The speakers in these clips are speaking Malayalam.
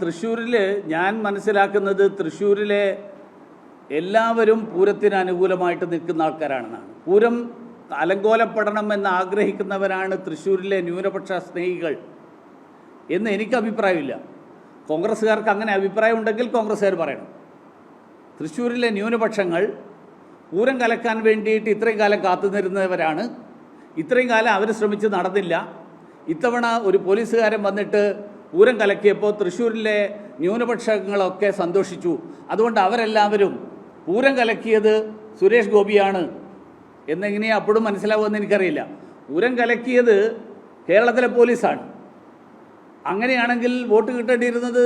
തൃശ്ശൂരിൽ ഞാൻ മനസ്സിലാക്കുന്നത് തൃശ്ശൂരിലെ എല്ലാവരും പൂരത്തിന് അനുകൂലമായിട്ട് നിൽക്കുന്ന ആൾക്കാരാണെന്നാണ്. പൂരം അലങ്കോലപ്പെടണം എന്ന് ആഗ്രഹിക്കുന്നവരാണ് തൃശ്ശൂരിലെ ന്യൂനപക്ഷ സ്നേഹികൾ എന്ന് എനിക്ക് അഭിപ്രായമില്ല. കോൺഗ്രസ്സുകാർക്ക് അങ്ങനെ അഭിപ്രായം ഉണ്ടെങ്കിൽ കോൺഗ്രസ്സുകാർ പറയണം. തൃശ്ശൂരിലെ ന്യൂനപക്ഷങ്ങൾ പൂരം കലക്കാൻ വേണ്ടിയിട്ട് ഇത്രയും കാലം കാത്തുനിരുന്നവരാണ്. ഇത്രയും കാലം അവർ ശ്രമിച്ച് നടന്നില്ല. ഇത്തവണ ഒരു പോലീസുകാരൻ വന്നിട്ട് പൂരം കലക്കിയപ്പോൾ തൃശ്ശൂരിലെ ന്യൂനപക്ഷങ്ങളൊക്കെ സന്തോഷിച്ചു. അതുകൊണ്ട് അവരെല്ലാവരും പൂരം കലക്കിയത് സുരേഷ് ഗോപിയാണ് എന്നെങ്ങനെയാണ് അപ്പോഴും മനസ്സിലാവുമെന്ന് എനിക്കറിയില്ല. പൂരം കലക്കിയത് കേരളത്തിലെ പോലീസാണ്. അങ്ങനെയാണെങ്കിൽ വോട്ട് കിട്ടേണ്ടിയിരുന്നത്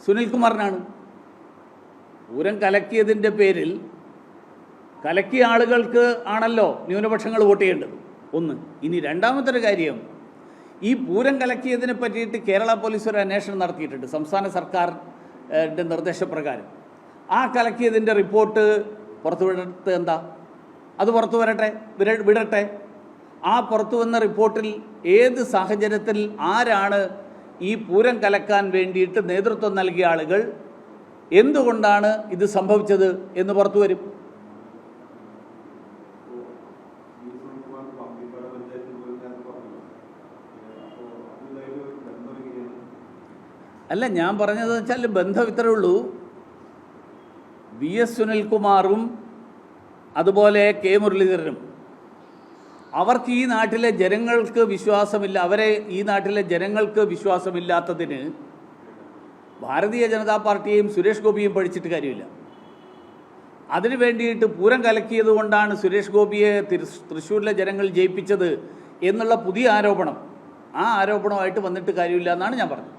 സുനിൽകുമാറിനാണ്. പൂരം കലക്കിയതിൻ്റെ പേരിൽ കലക്കിയ ആളുകൾക്ക് ആണല്ലോ ന്യൂനപക്ഷങ്ങൾ വോട്ട് ചെയ്യേണ്ടത്. ഒന്ന്. ഇനി രണ്ടാമത്തെ ഒരു കാര്യം, ഈ പൂരം കലക്കിയതിനെ പറ്റിയിട്ട് കേരള പോലീസ് ഒരു അന്വേഷണം നടത്തിയിട്ടുണ്ട് സംസ്ഥാന സർക്കാരിൻ്റെ നിർദ്ദേശപ്രകാരം. ആ കലക്കിയതിൻ്റെ റിപ്പോർട്ട് പുറത്തുവിടത്ത് എന്താ? അത് പുറത്തു വരട്ടെ, വിടട്ടെ. ആ പുറത്തു വന്ന റിപ്പോർട്ടിൽ ഏത് സാഹചര്യത്തിൽ ആരാണ് ഈ പൂരം കലക്കാൻ വേണ്ടിയിട്ട് നേതൃത്വം നൽകിയ ആളുകൾ, എന്തുകൊണ്ടാണ് ഇത് സംഭവിച്ചത് എന്ന് പുറത്തു വരും. അല്ല, ഞാൻ പറഞ്ഞതെന്ന് വെച്ചാൽ ബന്ധം ഇത്രേ ഉള്ളൂ. വി.എസ്. സുനിൽകുമാറും അതുപോലെ കെ മുരളീധരനും അവർക്ക് ഈ നാട്ടിലെ ജനങ്ങൾക്ക് വിശ്വാസമില്ല. അവരെ ഈ നാട്ടിലെ ജനങ്ങൾക്ക് വിശ്വാസമില്ലാത്തതിന് ഭാരതീയ ജനതാ പാർട്ടിയെയും സുരേഷ് ഗോപിയും പഠിച്ചിട്ട് കാര്യമില്ല. അതിനു വേണ്ടിയിട്ട് പൂരം കലക്കിയത് കൊണ്ടാണ് സുരേഷ് ഗോപിയെ തൃശ്ശൂരിലെ ജനങ്ങൾ ജയിപ്പിച്ചത് എന്നുള്ള പുതിയ ആരോപണം, ആ ആരോപണമായിട്ട് വന്നിട്ട് കാര്യമില്ല എന്നാണ് ഞാൻ പറഞ്ഞത്.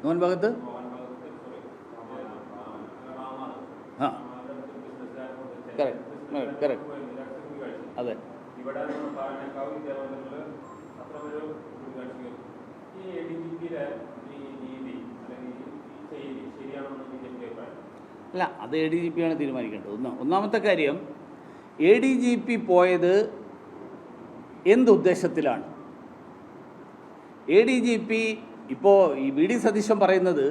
മോഹൻ ഭാഗത്ത് ആ കറക്റ്റ് അതെ. അല്ല, അത് എ ഡി ജി പി ആണ് തീരുമാനിക്കേണ്ടത്. ഒന്നാമത്തെ കാര്യം, എ ഡി ജി പി പോയത് എന്തുദ്ദേശത്തിലാണ്? എ ഡി ജി പി ഇപ്പോൾ ഈ വി ഡി സതീശൻ പറയുന്നത്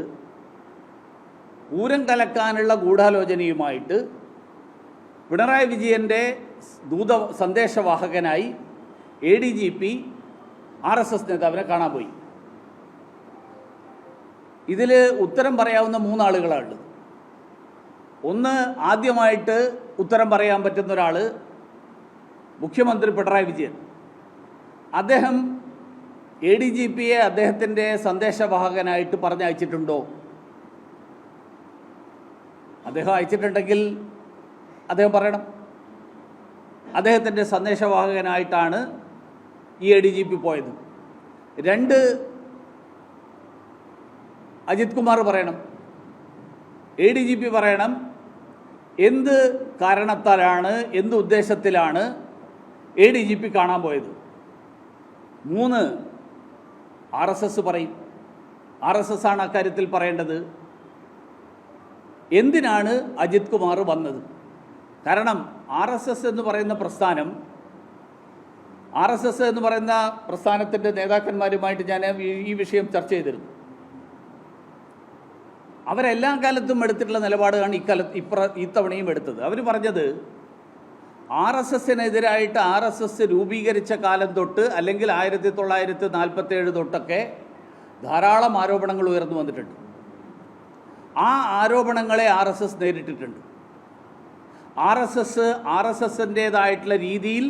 പൂരം കലക്കാനുള്ള ഗൂഢാലോചനയുമായിട്ട് പിണറായി വിജയൻ്റെ സന്ദേശവാഹകനായി A D G P RSS നേതാവിനെ കാണാൻ പോയി. ഇതിൽ ഉത്തരം പറയാവുന്ന മൂന്നാളുകളാണ്. ഒന്ന്, ആദ്യമായിട്ട് ഉത്തരം പറയാൻ പറ്റുന്ന ഒരാൾ മുഖ്യമന്ത്രി പിണറായി വിജയൻ. അദ്ദേഹം എ ഡി ജി പിയെ അദ്ദേഹത്തിൻ്റെ സന്ദേശവാഹകനായിട്ട് പറഞ്ഞയച്ചിട്ടുണ്ടോ? അദ്ദേഹം അയച്ചിട്ടുണ്ടെങ്കിൽ അദ്ദേഹം പറയണം. അദ്ദേഹത്തിൻ്റെ സന്ദേശവാഹകനായിട്ടാണ് ഈ എ ഡി ജി പി പോയത്. രണ്ട്, അജിത് കുമാർ പറയണം. എ ഡി ജി പി പറയണം എന്ത് കാരണത്താലാണ്, എന്ത് ഉദ്ദേശത്തിലാണ് എ ഡി ജി പി കാണാൻ പോയത്. മൂന്ന്, RSS പറയും. RSS ആണ് അക്കാര്യത്തിൽ പറയേണ്ടത്. എന്തിനാണ് അജിത് കുമാർ വന്നത്? കാരണം RSS എന്ന് പറയുന്ന പ്രസ്ഥാനം, RSS എന്ന് പറയുന്ന പ്രസ്ഥാനത്തിൻ്റെ നേതാക്കന്മാരുമായിട്ട് ഞാൻ ഈ വിഷയം ചർച്ച ചെയ്തിരുന്നു. അവരെല്ലാ കാലത്തും എടുത്തിട്ടുള്ള നിലപാടാണ് ഇത്തവണയും എടുത്തത്. അവർ പറഞ്ഞത് RSSനെതിരായിട്ട് RSS രൂപീകരിച്ച കാലം തൊട്ട്, അല്ലെങ്കിൽ 1947 തൊട്ടൊക്കെ ധാരാളം ആരോപണങ്ങൾ ഉയർന്നു വന്നിട്ടുണ്ട്. ആ ആരോപണങ്ങളെ RSS നേരിട്ടിട്ടുണ്ട്. RSSൻ്റേതായിട്ടുള്ള രീതിയിൽ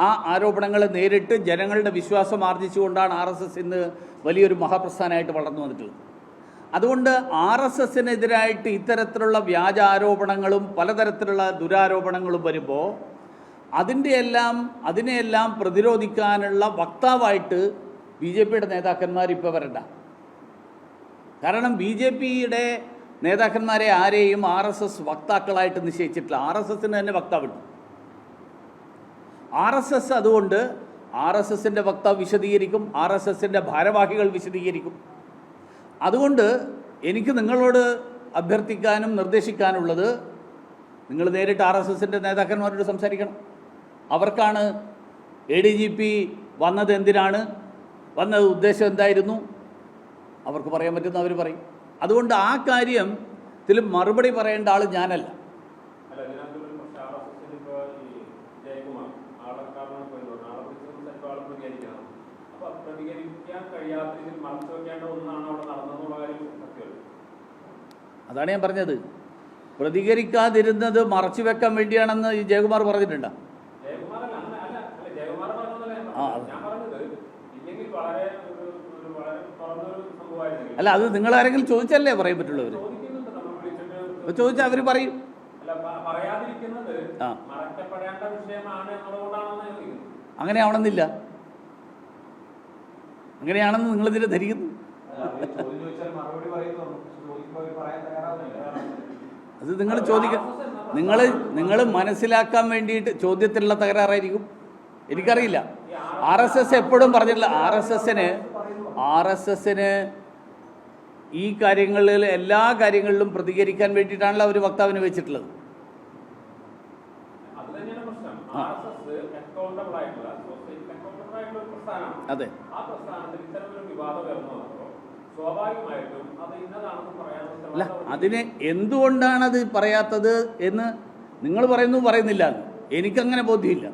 ആ ആരോപണങ്ങളെ നേരിട്ട് ജനങ്ങളുടെ വിശ്വാസം ആർജിച്ചുകൊണ്ടാണ് RSS ഇന്ന് വലിയൊരു മഹാപ്രസ്ഥാനമായിട്ട് വളർന്നു വന്നിട്ടുള്ളത്. അതുകൊണ്ട് RSSനെതിരായിട്ട് ഇത്തരത്തിലുള്ള വ്യാജ ആരോപണങ്ങളും പലതരത്തിലുള്ള ദുരാരോപണങ്ങളും വരുമ്പോൾ അതിനെയെല്ലാം പ്രതിരോധിക്കാനുള്ള വക്താവായിട്ട് ബി ജെ പിയുടെ നേതാക്കന്മാർ ഇപ്പോൾ വരണ്ട. കാരണം ബി ജെ പിയുടെ നേതാക്കന്മാരെ ആരെയും RSS വക്താക്കളായിട്ട് നിശ്ചയിച്ചിട്ടില്ല. RSSന് തന്നെ വക്താവുണ്ട്. RSS അതുകൊണ്ട് RSSൻ്റെ വക്താവ് വിശദീകരിക്കും, RSSൻ്റെ ഭാരവാഹികൾ വിശദീകരിക്കും. അതുകൊണ്ട് എനിക്ക് നിങ്ങളോട് അഭ്യർത്ഥിക്കാനും നിർദ്ദേശിക്കാനുള്ളത്, നിങ്ങൾ നേരിട്ട് RSSൻ്റെ നേതാക്കന്മാരോട് സംസാരിക്കണം. അവർക്കാണ് ADGP വന്നത് എന്തിനാണ്, വന്നത് ഉദ്ദേശം എന്തായിരുന്നു, അവർക്ക് പറയാൻ പറ്റുന്ന അവർ പറയും. അതുകൊണ്ട് ആ കാര്യത്തിൽ മറുപടി പറയേണ്ട ആൾ ഞാനല്ല. അതാണ് ഞാൻ പറഞ്ഞത്. പ്രതികരിക്കാതിരുന്നത് മറച്ചു വെക്കാൻ വേണ്ടിയാണെന്ന് ഈ ജയകുമാർ പറഞ്ഞിട്ടുണ്ടോ? അല്ല, അത് നിങ്ങളാരെങ്കിലും ചോദിച്ചല്ലേ പറയാൻ പറ്റുള്ളവർ. ചോദിച്ചാൽ അവർ പറയും. അങ്ങനെയാവണമെന്നില്ല. അങ്ങനെയാണെന്ന് നിങ്ങളിതിൽ ധരിക്കുന്നു. അത് നിങ്ങൾ മനസ്സിലാക്കാൻ വേണ്ടിയിട്ട് ചോദ്യത്തിലുള്ള തകരാറായിരിക്കും. എനിക്കറിയില്ല. RSS എപ്പോഴും പറഞ്ഞിട്ടില്ല. RSSന് ഈ കാര്യങ്ങളിൽ എല്ലാ കാര്യങ്ങളിലും പ്രതികരിക്കാൻ വേണ്ടിയിട്ടാണല്ലോ അവർ വക്താവിനെ വെച്ചിട്ടുള്ളത്. അതെ. അല്ല, അതിന് എന്തുകൊണ്ടാണത് പറയാത്തത് എന്ന് നിങ്ങൾ പറയുന്നില്ല. എനിക്കങ്ങനെ ബോധ്യമില്ല.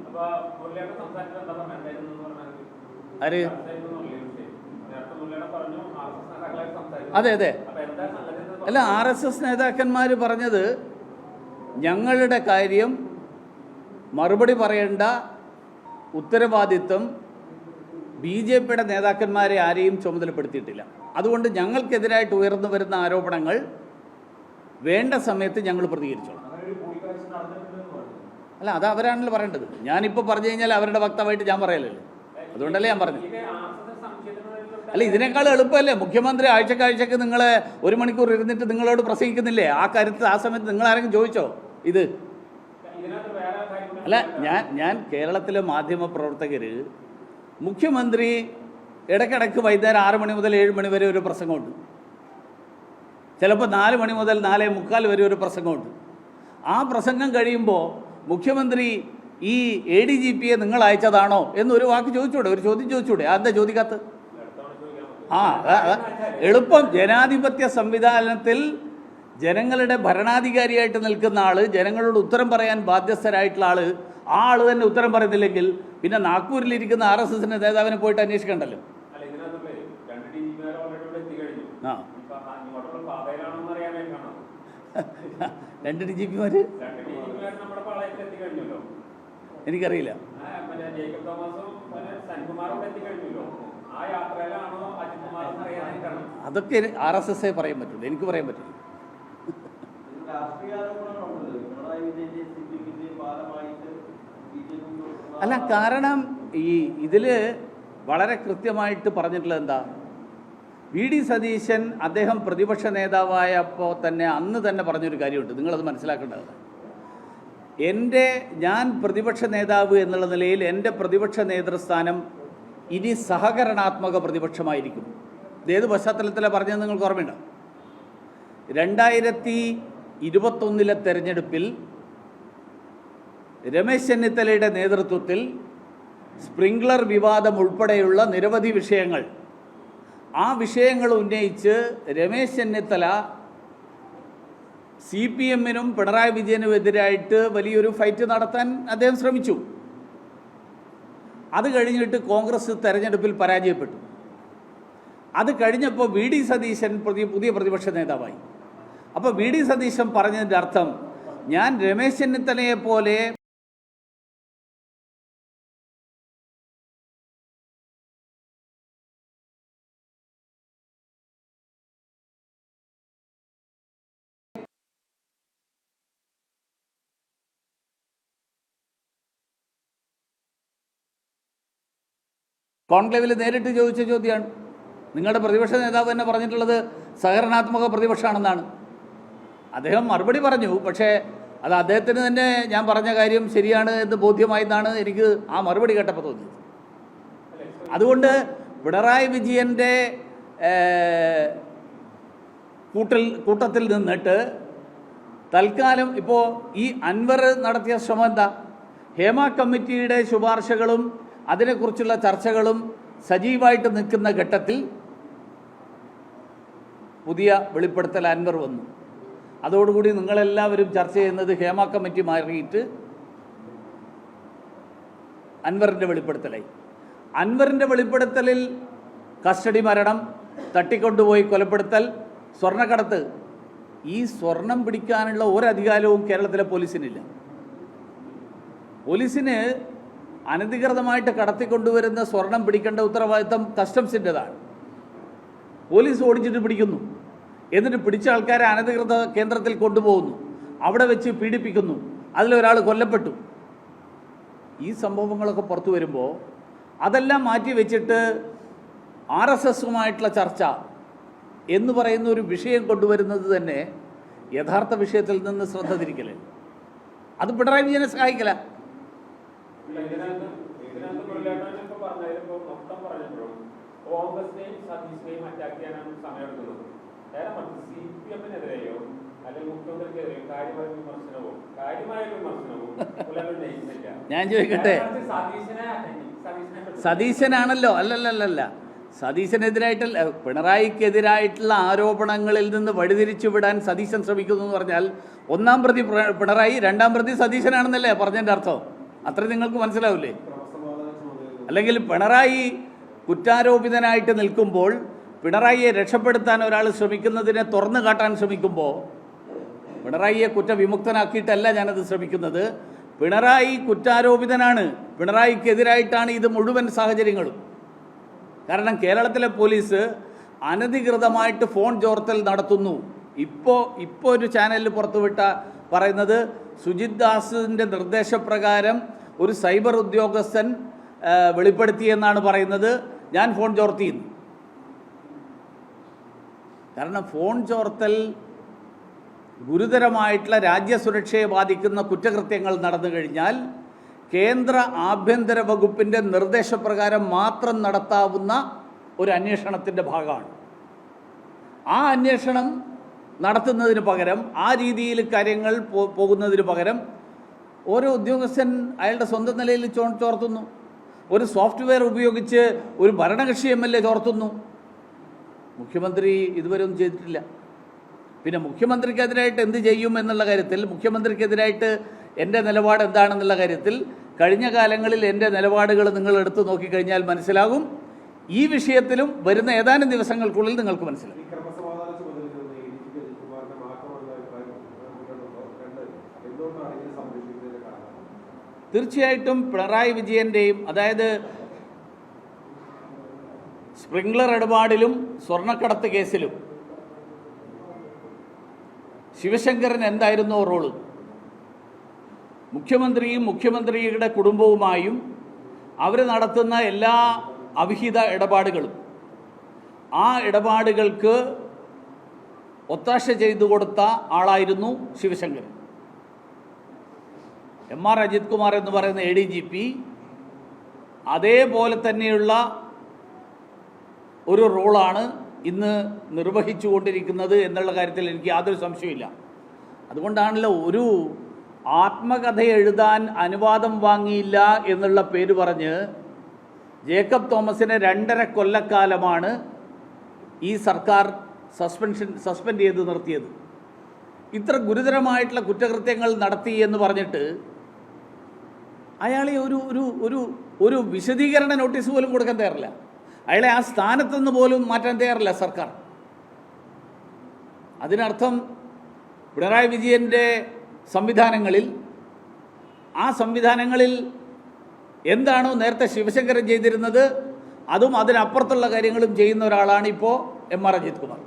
ആര്? അതെ. അല്ല, RSS നേതാക്കന്മാർ പറഞ്ഞത് ഞങ്ങളുടെ കാര്യം മറുപടി പറയേണ്ട ഉത്തരവാദിത്വം BJPയുടെ നേതാക്കന്മാരെ ആരെയും ചുമതലപ്പെടുത്തിയിട്ടില്ല. അതുകൊണ്ട് ഞങ്ങൾക്കെതിരായിട്ട് ഉയർന്നു വരുന്ന ആരോപണങ്ങൾ വേണ്ട സമയത്ത് ഞങ്ങൾ പ്രതികരിച്ചോളാം. അല്ല, അത് അവരാണല്ലോ പറയേണ്ടത്. ഞാനിപ്പോൾ പറഞ്ഞു കഴിഞ്ഞാൽ അവരുടെ വക്താവായിട്ട് ഞാൻ പറയലല്ലോ. അതുകൊണ്ടല്ലേ ഞാൻ പറഞ്ഞു. അല്ല, ഇതിനേക്കാൾ എളുപ്പമല്ലേ മുഖ്യമന്ത്രി ആഴ്ചക്കാഴ്ചക്ക് നിങ്ങളെ 1 മണിക്കൂർ ഇരുന്നിട്ട് നിങ്ങളോട് പ്രസംഗിക്കുന്നില്ലേ? ആ കാര്യത്തിൽ ആ സമയത്ത് നിങ്ങൾ ആരെങ്കിലും ചോദിച്ചോ ഇത്? അല്ല, ഞാൻ കേരളത്തിലെ മാധ്യമ പ്രവർത്തകർ, മുഖ്യമന്ത്രി ഇടയ്ക്കിടയ്ക്ക് വൈകുന്നേരം 6 മണി മുതൽ 7 മണി വരെ ഒരു പ്രസംഗമുണ്ട്. ചിലപ്പോൾ 4 മണി മുതൽ 4:45 വരെ ഒരു പ്രസംഗമുണ്ട്. ആ പ്രസംഗം കഴിയുമ്പോൾ മുഖ്യമന്ത്രി ഈ ADGPയെ നിങ്ങൾ അയച്ചതാണോ എന്നൊരു വാക്ക് ചോദിച്ചൂടെ? ഒരു ചോദ്യം ചോദിച്ചൂടെ? അതെന്താ ചോദിക്കാത്ത? എളുപ്പം. ജനാധിപത്യ സംവിധാനത്തിൽ ജനങ്ങളുടെ ഭരണാധികാരിയായിട്ട് നിൽക്കുന്ന ആൾ, ജനങ്ങളോട് ഉത്തരം പറയാൻ ബാധ്യസ്ഥരായിട്ടുള്ള ആൾ, ആ ആൾ തന്നെ ഉത്തരം പറയുന്നില്ലെങ്കിൽ പിന്നെ നാഗ്പൂരിലിരിക്കുന്ന RSSന്റെ നേതാവിനെ പോയിട്ട് അന്വേഷിക്കണ്ടല്ലോ. ആ, 2 DGPമാര് എനിക്കറിയില്ല. അതൊക്കെ RSS പറയാൻ പറ്റുള്ളൂ, എനിക്ക് പറയാൻ പറ്റില്ല. അല്ല, കാരണം ഇതിൽ വളരെ കൃത്യമായിട്ട് പറഞ്ഞിട്ടുള്ളത് എന്താ? VD സതീശൻ അദ്ദേഹം പ്രതിപക്ഷ നേതാവായപ്പോൾ തന്നെ അന്ന് തന്നെ പറഞ്ഞൊരു കാര്യമുണ്ട്, നിങ്ങളത് മനസ്സിലാക്കേണ്ടത്. ഞാൻ പ്രതിപക്ഷ നേതാവ് എന്നുള്ള നിലയിൽ എൻ്റെ പ്രതിപക്ഷ നേതൃസ്ഥാനം ഇനി സഹകരണാത്മക പ്രതിപക്ഷമായിരിക്കും. ഇതേത് പശ്ചാത്തലത്തിലാണ് പറഞ്ഞത് നിങ്ങൾക്ക് ഓർമ്മയുണ്ടോ? 2021 തെരഞ്ഞെടുപ്പിൽ രമേശ് ചെന്നിത്തലയുടെ നേതൃത്വത്തിൽ സ്പ്രിംഗ്ലർ വിവാദം ഉൾപ്പെടെയുള്ള നിരവധി വിഷയങ്ങൾ, ആ വിഷയങ്ങൾ ഉന്നയിച്ച് രമേശ് ചെന്നിത്തല CPMനും പിണറായി വിജയനും എതിരായിട്ട് വലിയൊരു ഫൈറ്റ് നടത്താൻ അദ്ദേഹം ശ്രമിച്ചു. അത് കഴിഞ്ഞിട്ട് കോൺഗ്രസ് തെരഞ്ഞെടുപ്പിൽ പരാജയപ്പെട്ടു. അത് കഴിഞ്ഞപ്പോൾ VD സതീശൻ പുതിയ പ്രതിപക്ഷ നേതാവായി. അപ്പോൾ VD സതീശൻ പറഞ്ഞതിൻ്റെ അർത്ഥം ഞാൻ രമേശ് ചെന്നിത്തലയെ പോലെ കോൺക്ലേവിൽ നേരിട്ട് ചോദിച്ച ചോദ്യമാണ്. നിങ്ങളുടെ പ്രതിപക്ഷ നേതാവ് തന്നെ പറഞ്ഞിട്ടുള്ളത് സഹകരണാത്മക പ്രതിപക്ഷമാണെന്നാണ്. അദ്ദേഹം മറുപടി പറഞ്ഞു, പക്ഷേ അത് അദ്ദേഹത്തിന് തന്നെ ഞാൻ പറഞ്ഞ കാര്യം ശരിയാണ് എന്ന് ബോധ്യമായെന്നാണ് എനിക്ക് ആ മറുപടി കേട്ടപ്പോൾ തോന്നിയത്. അതുകൊണ്ട് പിണറായി വിജയൻ്റെ കൂട്ടത്തിൽ നിന്നിട്ട് തൽക്കാലം ഇപ്പോൾ ഈ അൻവർ നടത്തിയ ശ്രമം എന്താ? ഹേമ കമ്മിറ്റിയുടെ ശുപാർശകളും അതിനെക്കുറിച്ചുള്ള ചർച്ചകളും സജീവമായിട്ട് നിൽക്കുന്ന ഘട്ടത്തിൽ പുതിയ വെളിപ്പെടുത്തൽ അൻവർ വന്നു. അതോടുകൂടി നിങ്ങളെല്ലാവരും ചർച്ച ചെയ്യുന്നത് ഹേമ കമ്മിറ്റി മാറിയിട്ട് അൻവറിൻ്റെ വെളിപ്പെടുത്തലായി. അൻവറിൻ്റെ വെളിപ്പെടുത്തലിൽ കസ്റ്റഡി മരണം, തട്ടിക്കൊണ്ടുപോയി കൊലപ്പെടുത്തൽ, സ്വർണ്ണക്കടത്ത്, ഈ സ്വർണം പിടിക്കാനുള്ള ഒരധികാരവും കേരളത്തിലെ പോലീസിനില്ല. പോലീസിന് അനധികൃതമായിട്ട് കടത്തിക്കൊണ്ടുവരുന്ന സ്വർണം പിടിക്കേണ്ട ഉത്തരവാദിത്തം കസ്റ്റംസിൻ്റെതാണ്. പോലീസ് ഓടിച്ചിട്ട് പിടിക്കുന്നു, എന്നിട്ട് പിടിച്ച ആൾക്കാരെ അനധികൃത കേന്ദ്രത്തിൽ കൊണ്ടുപോകുന്നു, അവിടെ വെച്ച് പീഡിപ്പിക്കുന്നു, അതിലൊരാൾ കൊല്ലപ്പെട്ടു. ഈ സംഭവങ്ങളൊക്കെ പുറത്തു വരുമ്പോൾ അതെല്ലാം മാറ്റി വെച്ചിട്ട് RSSുമായിട്ടുള്ള ചർച്ച എന്ന് പറയുന്ന ഒരു വിഷയം കൊണ്ടുവരുന്നത് തന്നെ യഥാർത്ഥ വിഷയത്തിൽ നിന്ന് ശ്രദ്ധ തിരിക്കല്. അത് പിണറായി വിജയനെ സഹായിക്കല. ഞാൻ ചോദിക്കട്ടെ, സതീശനാണല്ലോ, അല്ലല്ലല്ല, സതീശനെതിരായിട്ടല്ല, പിണറായിക്കെതിരായിട്ടുള്ള ആരോപണങ്ങളിൽ നിന്ന് വഴിതിരിച്ചു വിടാൻ സതീശൻ ശ്രമിക്കുന്നു എന്ന് പറഞ്ഞാൽ ഒന്നാം പ്രതി പിണറായി, രണ്ടാം പ്രതി സതീശനാണെന്നല്ലേ പറഞ്ഞതിൻ്റെ അർത്ഥം? അത്ര നിങ്ങൾക്ക് മനസ്സിലാവില്ലേ? അല്ലെങ്കിൽ പിണറായി കുറ്റാരോപിതനായിട്ട് നിൽക്കുമ്പോൾ പിണറായിയെ രക്ഷപ്പെടുത്താൻ ഒരാൾ ശ്രമിക്കുന്നതിനെ തുറന്നു കാട്ടാൻ ശ്രമിക്കുമ്പോൾ പിണറായിയെ കുറ്റവിമുക്തനാക്കിയിട്ടല്ല ഞാനത് ശ്രമിക്കുന്നത്. പിണറായി കുറ്റാരോപിതനാണ്, പിണറായിക്കെതിരായിട്ടാണ് ഇത് മുഴുവൻ സാഹചര്യങ്ങളും. കാരണം കേരളത്തിലെ പോലീസ് അനധികൃതമായിട്ട് ഫോൺ ചോർത്തൽ നടത്തുന്നു. ഇപ്പോൾ ഒരു ചാനലിൽ പുറത്തുവിട്ട പറയുന്നത് സുജിത് ദാസിൻ്റെ നിർദ്ദേശപ്രകാരം ഒരു സൈബർ ഉദ്യോഗസ്ഥൻ വെളിപ്പെടുത്തിയെന്നാണ് പറയുന്നത്, ഞാൻ ഫോൺ ചോർത്തിയെന്ന്. കാരണം ഫോൺ ചോർത്തൽ ഗുരുതരമായിട്ടുള്ള രാജ്യസുരക്ഷയെ ബാധിക്കുന്ന കുറ്റകൃത്യങ്ങൾ നടന്നു കഴിഞ്ഞാൽ കേന്ദ്ര ആഭ്യന്തര വകുപ്പിൻ്റെ നിർദ്ദേശപ്രകാരം മാത്രം നടത്താവുന്ന ഒരു അന്വേഷണത്തിൻ്റെ ഭാഗമാണ്. ആ അന്വേഷണം നടത്തുന്നതിന് പകരം, ആ രീതിയിൽ കാര്യങ്ങൾ പോകുന്നതിന് പകരം ഓരോ ഉദ്യോഗസ്ഥൻ അയാളുടെ സ്വന്തം നിലയിൽ ചോർത്തുന്നു. ഒരു സോഫ്റ്റ്വെയർ ഉപയോഗിച്ച് ഒരു ഭരണകക്ഷി MLA ചോർത്തുന്നു. മുഖ്യമന്ത്രി ഇതുവരെ ഒന്നും ചെയ്തിട്ടില്ല. പിന്നെ മുഖ്യമന്ത്രിക്കെതിരായിട്ട് എന്ത് ചെയ്യും എന്നുള്ള കാര്യത്തിൽ, മുഖ്യമന്ത്രിക്കെതിരായിട്ട് എൻ്റെ നിലപാട് എന്താണെന്നുള്ള കാര്യത്തിൽ കഴിഞ്ഞ കാലങ്ങളിൽ എൻ്റെ നിലപാടുകൾ നിങ്ങൾ എടുത്തു നോക്കിക്കഴിഞ്ഞാൽ മനസ്സിലാകും. ഈ വിഷയത്തിലും വരുന്ന ഏതാനും ദിവസങ്ങൾക്കുള്ളിൽ നിങ്ങൾക്ക് മനസ്സിലാകും. തീർച്ചയായിട്ടും പിണറായി വിജയൻ്റെയും, അതായത് സ്പ്രിംഗ്ലർ ഇടപാടിലും സ്വർണ്ണക്കടത്ത് കേസിലും ശിവശങ്കരൻ എന്തായിരുന്നു റോള്? മുഖ്യമന്ത്രിയും മുഖ്യമന്ത്രിയുടെ കുടുംബവുമായും അവർ നടത്തുന്ന എല്ലാ അവിഹിത ഇടപാടുകളും, ആ ഇടപാടുകൾക്ക് ഒത്താശ ചെയ്തു കൊടുത്ത ആളായിരുന്നു ശിവശങ്കരൻ. MR അജിത് കുമാർ എന്ന് പറയുന്ന ADGP അതേപോലെ തന്നെയുള്ള ഒരു റോളാണ് ഇന്ന് നിർവഹിച്ചു കൊണ്ടിരിക്കുന്നത് എന്നുള്ള കാര്യത്തിൽ എനിക്ക് യാതൊരു സംശയമില്ല. അതുകൊണ്ടാണല്ലോ ഒരു ആത്മകഥ എഴുതാൻ അനുവാദം വാങ്ങിയില്ല എന്നുള്ള പേര് പറഞ്ഞ് ജേക്കബ് തോമസിനെ 2.5 കൊല്ലക്കാലമാണ് ഈ സർക്കാർ സസ്പെൻഡ് ചെയ്ത് നിർത്തിയത്. ഇത്ര ഗുരുതരമായിട്ടുള്ള കുറ്റകൃത്യങ്ങൾ നടത്തി എന്ന് പറഞ്ഞിട്ട് അയാളെ ഒരു വിശദീകരണ നോട്ടീസ് പോലും കൊടുക്കാൻ തയ്യാറില്ല. അയാളെ ആ സ്ഥാനത്തുനിന്ന് പോലും മാറ്റാൻ തയ്യാറില്ല സർക്കാർ. അതിനർത്ഥം പിണറായി വിജയൻ്റെ സംവിധാനങ്ങളിൽ, ആ സംവിധാനങ്ങളിൽ എന്താണോ നേരത്തെ ശിവശങ്കരൻ ചെയ്തിരുന്നത് അതും അതിനപ്പുറത്തുള്ള കാര്യങ്ങളും ചെയ്യുന്ന ഒരാളാണ് ഇപ്പോൾ MR അജിത് കുമാർ.